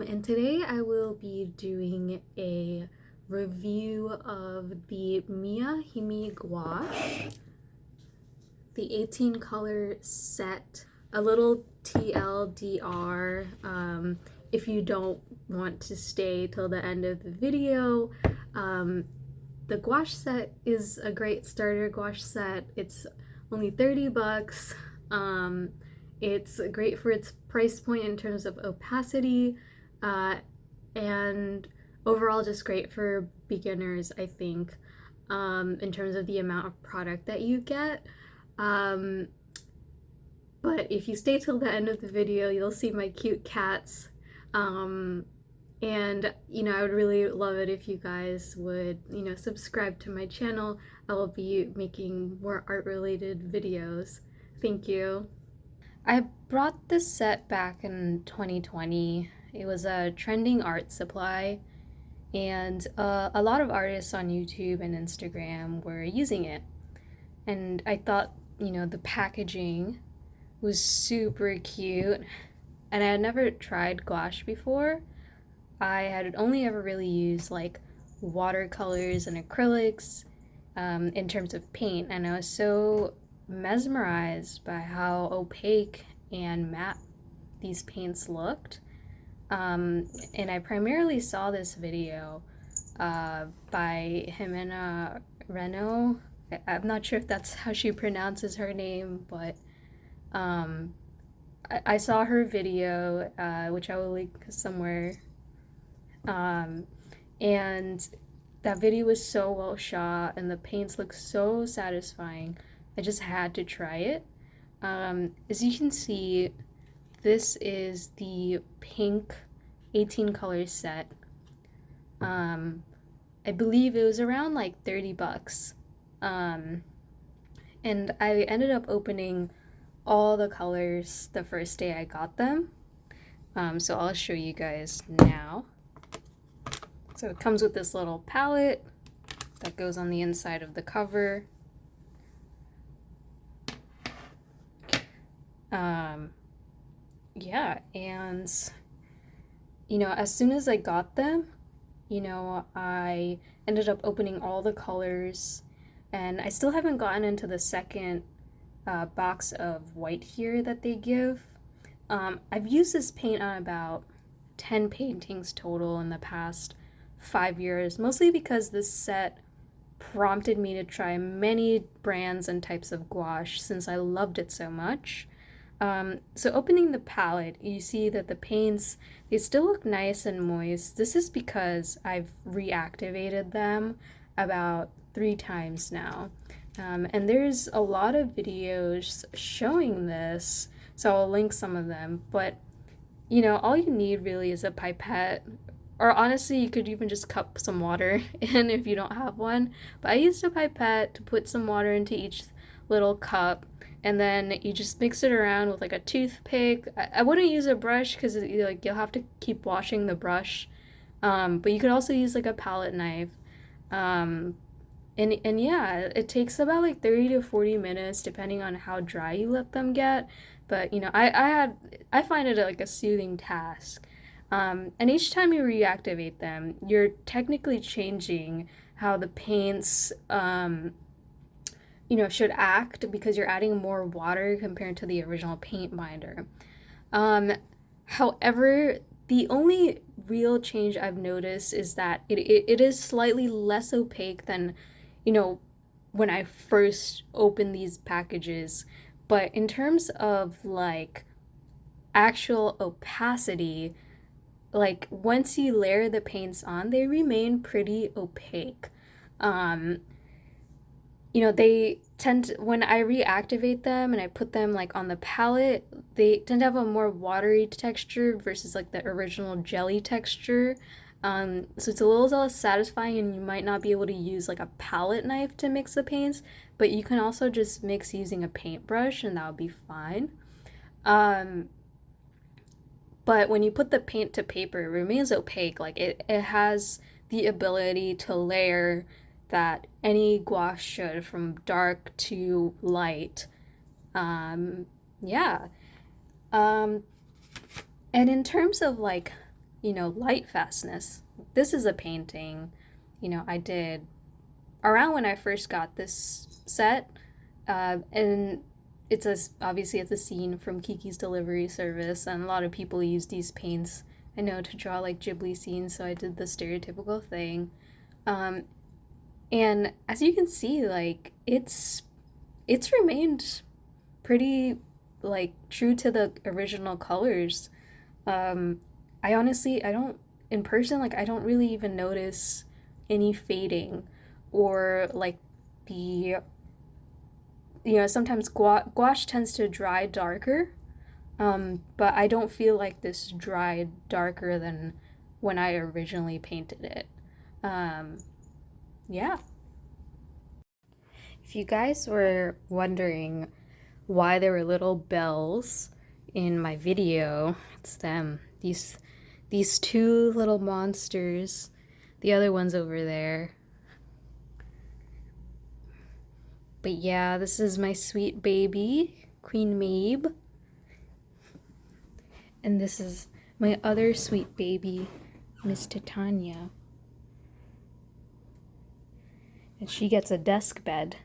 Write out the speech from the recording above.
And today I will be doing a review of the MIYA HIMI Gouache, the 18 color set. A little TLDR, if you don't want to stay till the end of the video, the gouache set is a great starter gouache set. It's only 30 bucks. It's great for its price point in terms of opacity, and overall just great for beginners, I think, in terms of the amount of product that you get. But if you stay till the end of the video, you'll see my cute cats. And, I would really love it if you guys would, subscribe to my channel. I will be making more art-related videos. Thank you. I brought this set back in 2020. It was a trending art supply, and a lot of artists on YouTube and Instagram were using it. And I thought, the packaging was super cute, and I had never tried gouache before. I had only ever really used like watercolors and acrylics in terms of paint, and I was so mesmerized by how opaque and matte these paints looked. And I primarily saw this video by Jimena Reno. I'm not sure if that's how she pronounces her name, but I saw her video, which I will link somewhere. And that video was so well shot, and the paints look so satisfying. I just had to try it. As you can see, this is the pink 18 color set. I believe it was around like 30 bucks. And I ended up opening all the colors the first day I got them. So I'll show you guys now. So it comes with this little palette that goes on the inside of the cover. Yeah, and as soon as I got them, I ended up opening all the colors, and I still haven't gotten into the second box of white here that they give. I've used this paint on about 10 paintings total in the past 5 years, mostly because this set prompted me to try many brands and types of gouache since I loved it so much. So opening the palette, you see that the paints, they still look nice and moist. This is because I've reactivated them about 3 times now. And there's a lot of videos showing this, so I'll link some of them. But, all you need really is a pipette, or honestly, you could even just cup some water in if you don't have one. But I used a pipette to put some water into each little cup, and then you just mix it around with like a toothpick. I wouldn't use a brush because you'll have to keep washing the brush, but you could also use like a palette knife. And yeah, it takes about like 30 to 40 minutes depending on how dry you let them get. But I find it like a soothing task. And each time you reactivate them, you're technically changing how the paints should act, because you're adding more water compared to the original paint binder. However, the only real change I've noticed is that it is slightly less opaque than, when I first opened these packages. But in terms of like actual opacity, like once you layer the paints on, they remain pretty opaque. They tend to, when I reactivate them and I put them like on the palette, they tend to have a more watery texture versus like the original jelly texture. So it's a little less satisfying, and you might not be able to use like a palette knife to mix the paints, but you can also just mix using a paintbrush, and that would be fine. But when you put the paint to paper, it remains opaque. Like it has the ability to layer that any gouache should, from dark to light. Yeah. And in terms of like you know, light fastness. This is a painting, you know, I did around when I first got this set, and obviously it's a scene from Kiki's Delivery Service, and a lot of people use these paints, I know, to draw like Ghibli scenes, so I did the stereotypical thing. Um, and as you can see, like it's remained pretty like true to the original colors. Um, I don't in person like I don't really even notice any fading or like the sometimes gouache tends to dry darker, but I don't feel like this dried darker than when I originally painted it. Um, yeah. If you guys were wondering why there were little bells in my video, it's them. These two little monsters. The other one's over there. But yeah, this is my sweet baby, Queen Mabe. And this is my other sweet baby, Miss Titania. And she gets a desk bed.